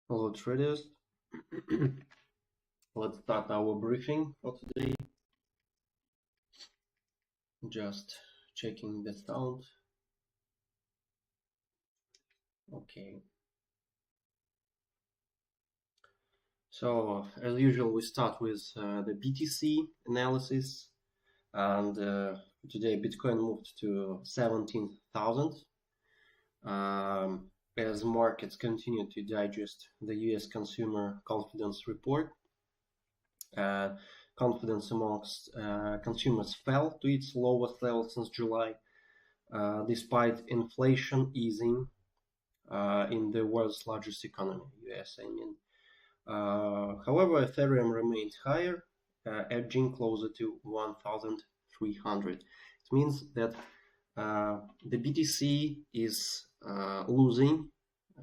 Hello traders. Let's start our briefing for today. Just checking the sound. Okay. So as usual, we start with the BTC analysis, and today Bitcoin moved to 17,000 as markets continue to digest the US consumer confidence report. Confidence amongst consumers fell to its lowest level since July, despite inflation easing in the world's largest economy, US, I mean. However, Ethereum remained higher, edging closer to 1,300. It means that the BTC is losing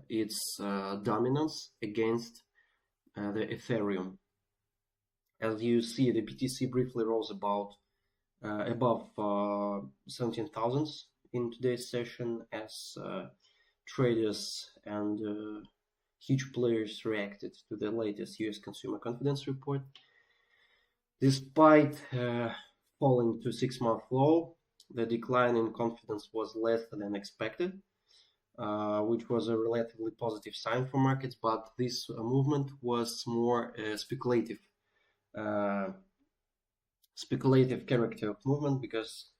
its dominance against the Ethereum. As you see, the BTC briefly rose about above 17,000 in today's session as traders and huge players reacted to the latest US consumer confidence report. Despite falling to 6-month low, the decline in confidence was less than expected, which was a relatively positive sign for markets, but this movement was more speculative character of movement, because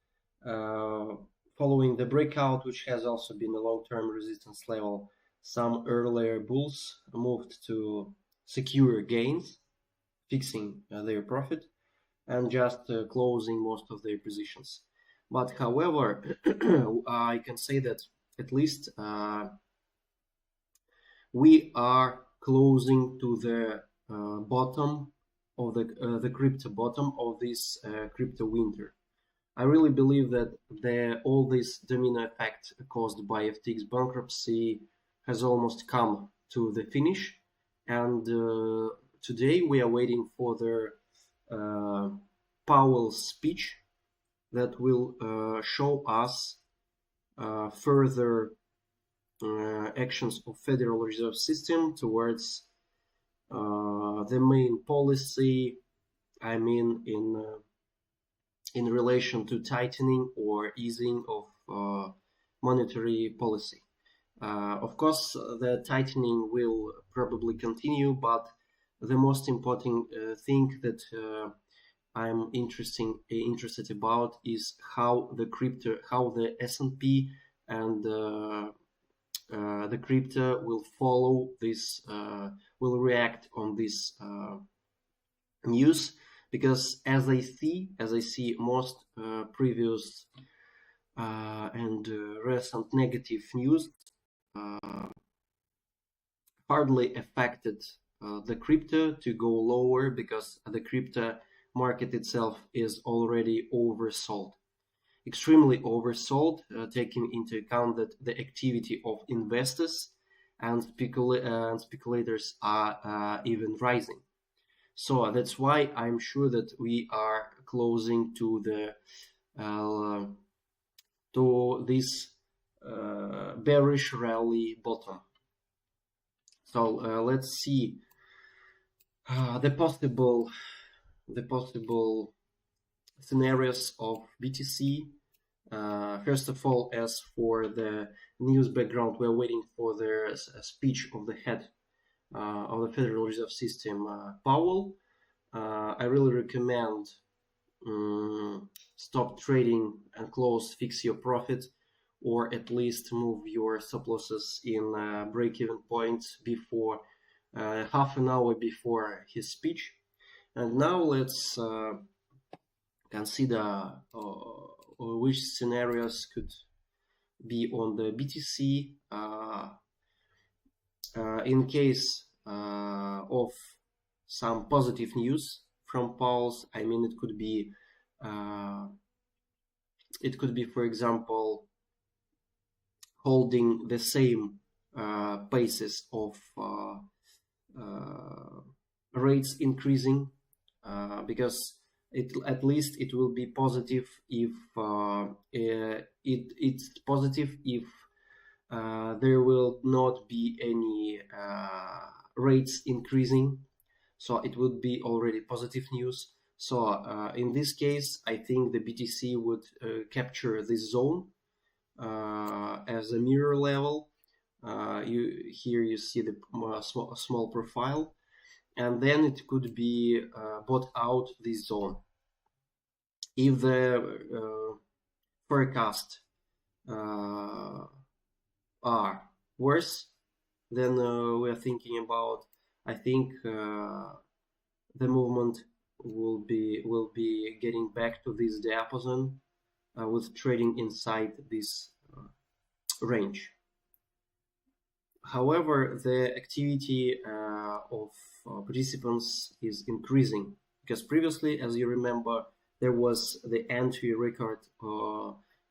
following the breakout, which has also been a long-term resistance level, some earlier bulls moved to secure gains, fixing their profit and just closing most of their positions. But however, I can say that at least we are closing to the bottom of the crypto bottom of this crypto winter. I really believe that all this domino effect caused by FTX bankruptcy has almost come to the finish, and today we are waiting for the Powell's speech that will show us further actions of Federal Reserve System towards the main policy, I mean in relation to tightening or easing of monetary policy. Of course, the tightening will probably continue, but the most important thing that I'm interested about is how the S&P and the crypto will follow this, will react on this news, because as I see most previous and recent negative news hardly affected the crypto to go lower, because the crypto market itself is already oversold, extremely oversold, taking into account that the activity of investors and speculators are even rising. So that's why I'm sure that we are closing to this bearish rally bottom. So let's see the possible scenarios of BTC. First of all, as for the news background, we're waiting for the speech of the head of the Federal Reserve System, Powell. I really recommend stop trading and fix your profit, or at least move your stop losses in break-even points before half an hour before his speech. And now let's consider which scenarios could be on the BTC in case of some positive news from Powell's. I mean, it could be, for example, holding the same paces of rates increasing, because at least it will be positive if it's positive if there will not be any rates increasing, so it would be already positive news. So in this case, I think the BTC would capture this zone as a mirror level. Here you see the small profile, and then it could be bought out this zone. If the forecast are worse, then we are thinking about, I think the movement will be getting back to this diapason with trading inside this range. However, the activity of participants is increasing, because previously, as you remember, there was the entry record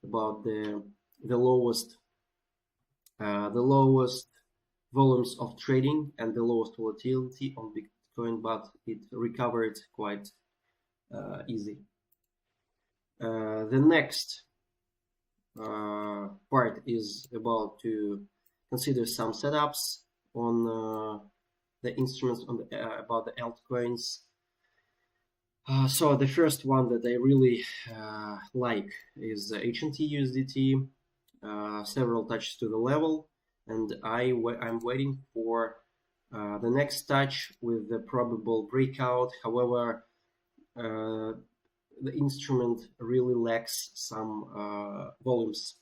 about the lowest volumes of trading and the lowest volatility on Bitcoin, but it recovered quite easy. The next part is about to consider some setups on the instruments on about the altcoins. So the first one that I really like is the HNT USDT. Several touches to the level, and I'm waiting for the next touch with the probable breakout. However, the instrument really lacks some volumes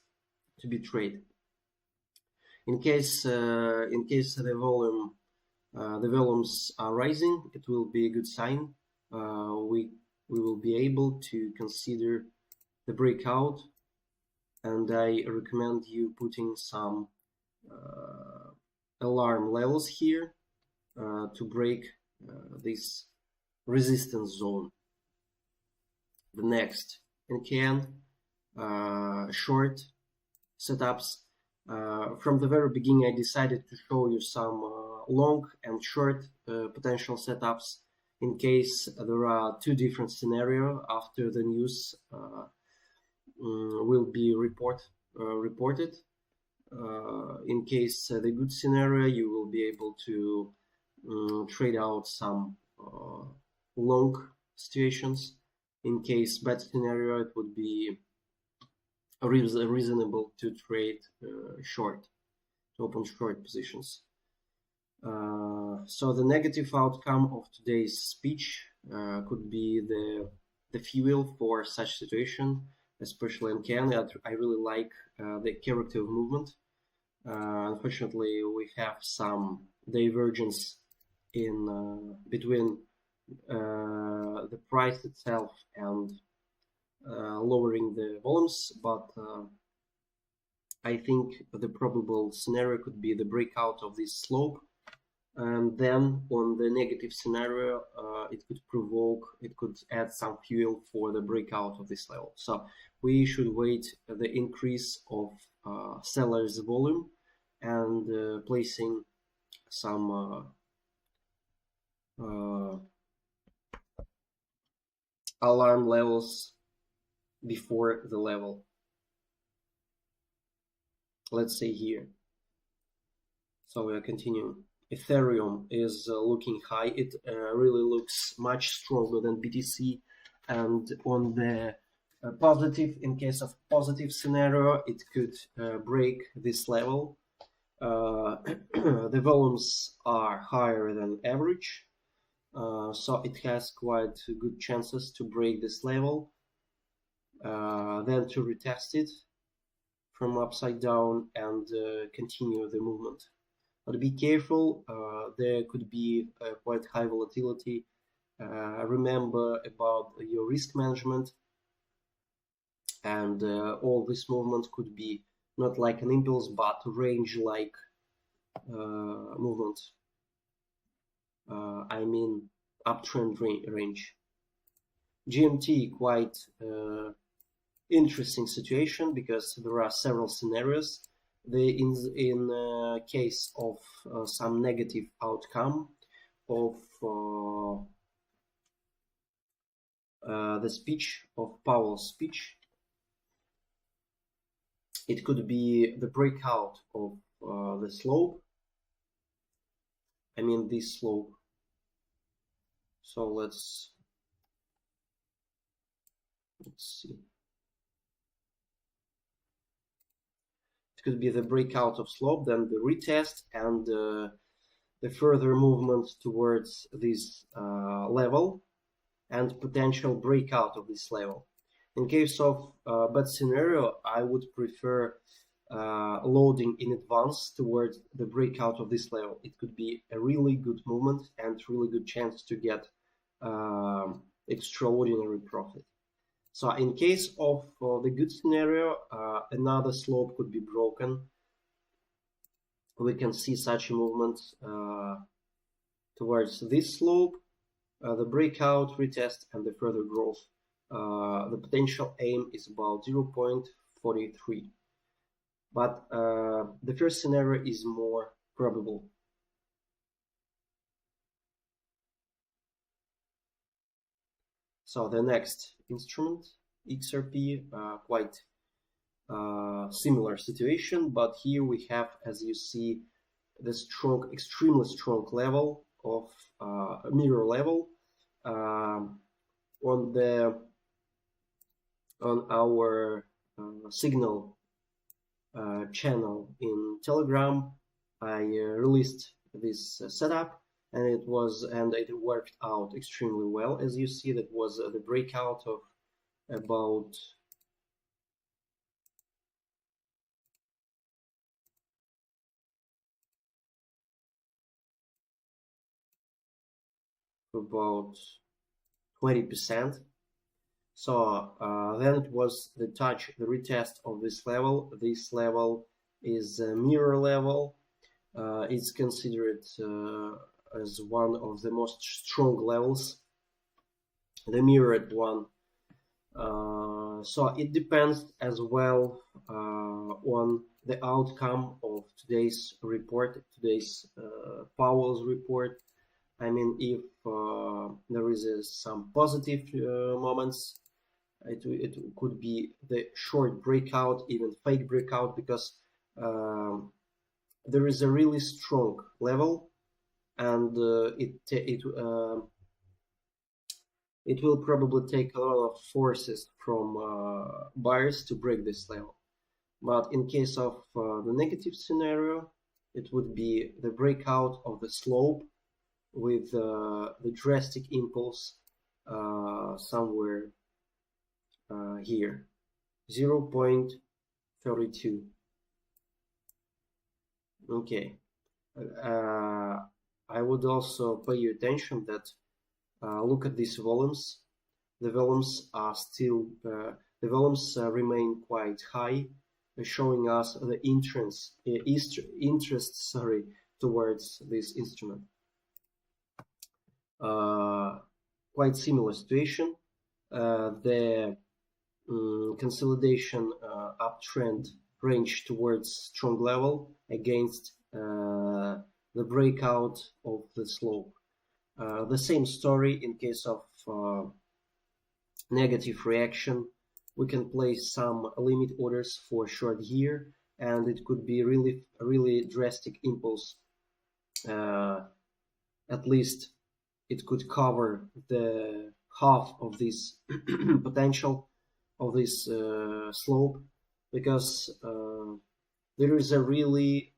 to be traded. In case the volumes are rising, it will be a good sign. We will be able to consider the breakout, and I recommend you putting some alarm levels here to break this resistance zone. The next NKN short setups. From the very beginning, I decided to show you some long and short potential setups in case there are two different scenarios after the news will be reported. In case the good scenario, you will be able to trade out some long situations. In case bad scenario, it would be reasonable to trade short, to open short positions. So the negative outcome of today's speech could be the fuel for such situation, especially in Canada. I really like the character of movement. Unfortunately, we have some divergence in between the price itself and lowering the volumes, but I think the probable scenario could be the breakout of this slope, and then on the negative scenario, it could add some fuel for the breakout of this level. So we should wait the increase of sellers volume and placing some alarm levels before the level. Let's say here. So we are continuing. Ethereum is looking high. It really looks much stronger than BTC, and on the positive, in case of positive scenario, it could break this level. The volumes are higher than average, so it has quite good chances to break this level, then to retest it from upside down and continue the movement. But be careful, there could be quite high volatility. Remember about your risk management, and all this movement could be not like an impulse but range like movement. I mean uptrend range. GMT quite interesting situation because there are several scenarios. In case of some negative outcome of the speech of Powell's speech, it could be the breakout of the slope, I mean this slope. So let's see. It could be the breakout of slope, then the retest, and the further movement towards this level, and potential breakout of this level. In case of bad scenario, I would prefer loading in advance towards the breakout of this level. It could be a really good movement and really good chance to get extraordinary profit. So in case of the good scenario, another slope could be broken. We can see such a movement towards this slope, the breakout, retest, and the further growth. The potential aim is about 0.43. But the first scenario is more probable. So the next instrument, XRP, quite similar situation, but here we have, as you see, the strong, extremely strong level of a mirror level on our signal channel in Telegram. I released this setup, and it worked out extremely well. As you see, that was the breakout of about about 20%. So then it was the retest of this level. This level is a mirror level. It's considered as one of the most strong levels, the mirrored one. So it depends as well on the outcome of today's report, today's Powell's report. I mean, if there is some positive moments, it could be the short breakout, even fake breakout, because there is a really strong level, and it will probably take a lot of forces from buyers to break this level. But in case of the negative scenario, it would be the breakout of the slope with the drastic impulse somewhere here, 0.32. Okay. I would also pay your attention that look at these volumes. The volumes are still remain quite high, showing us the interest towards this instrument. Quite similar situation. The consolidation uptrend range towards strong level against the breakout of the slope. The same story in case of negative reaction. We can place some limit orders for short here, and it could be really drastic impulse. At least it could cover the half of this potential of this slope, because there is a really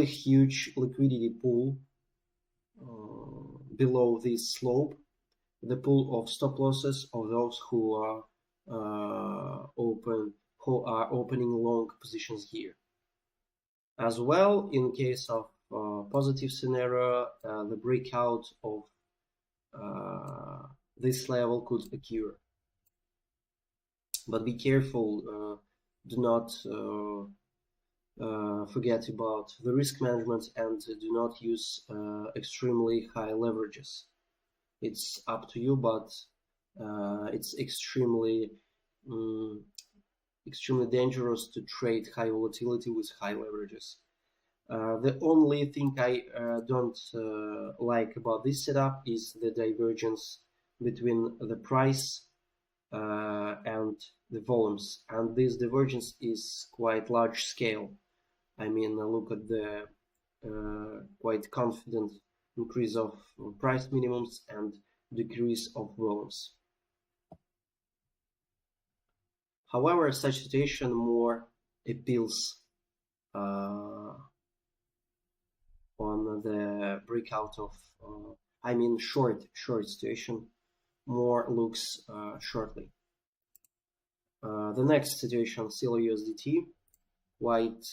huge liquidity pool below this slope, the pool of stop losses of those who are opening long positions here. As well, in case of positive scenario, the breakout of this level could occur. But be careful, do not forget about the risk management, and do not use extremely high leverages. It's up to you, but it's extremely dangerous to trade high volatility with high leverages. The only thing I don't like about this setup is the divergence between the price and the volumes, and this divergence is quite large scale. I mean, look at the quite confident increase of price minimums and decrease of volumes. However, such situation more appeals on the breakout of short situation, more looks shortly. The next situation, CELO USDT, quite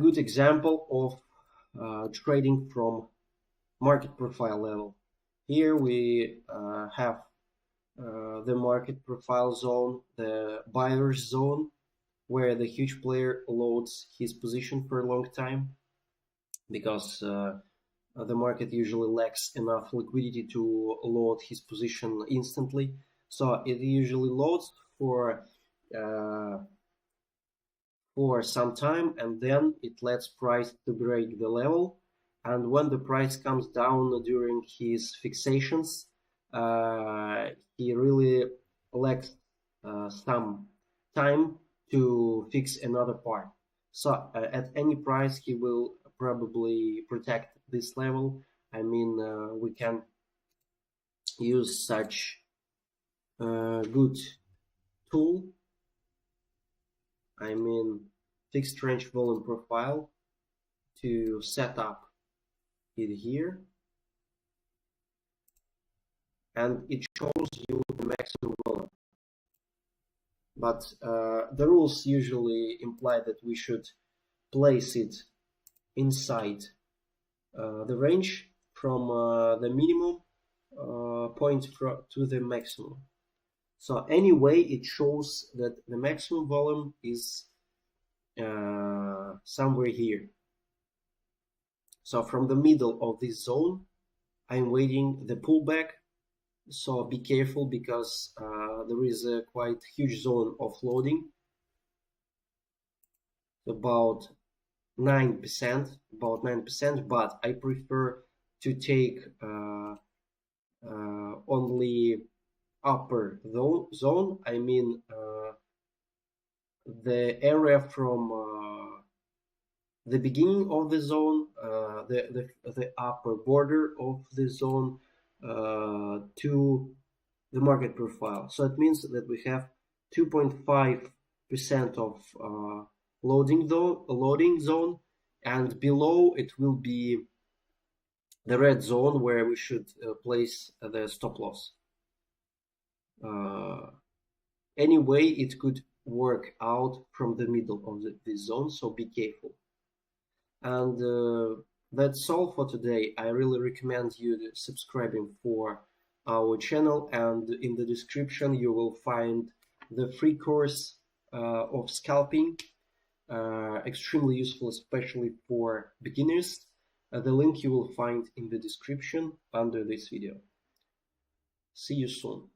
good example of trading from market profile level. Here we have the market profile zone, the buyer's zone, where the huge player loads his position for a long time, because the market usually lacks enough liquidity to load his position instantly. So it usually loads for some time, and then it lets price to break the level. And when the price comes down during his fixations, he really lacks some time to fix another part. So at any price, he will probably protect this level. I mean, we can use such good tool, I mean fixed range volume profile, to set up it here, and it shows you the maximum volume. But the rules usually imply that we should place it inside the range from the minimum point to the maximum. So anyway, it shows that the maximum volume is somewhere here. So from the middle of this zone, I'm waiting the pullback. So be careful, because there is a quite huge zone of loading, about 9%, but I prefer to take only upper zone. I mean the area from the beginning of the zone, the upper border of the zone, to the market profile. So it means that we have 2.5% of loading zone, and below it will be the red zone where we should place the stop loss. Anyway, it could work out from the middle of this zone, so be careful. And that's all for today. I really recommend you subscribing for our channel, and in the description you will find the free course of scalping, extremely useful, especially for beginners. The link you will find in the description under this video. See you soon.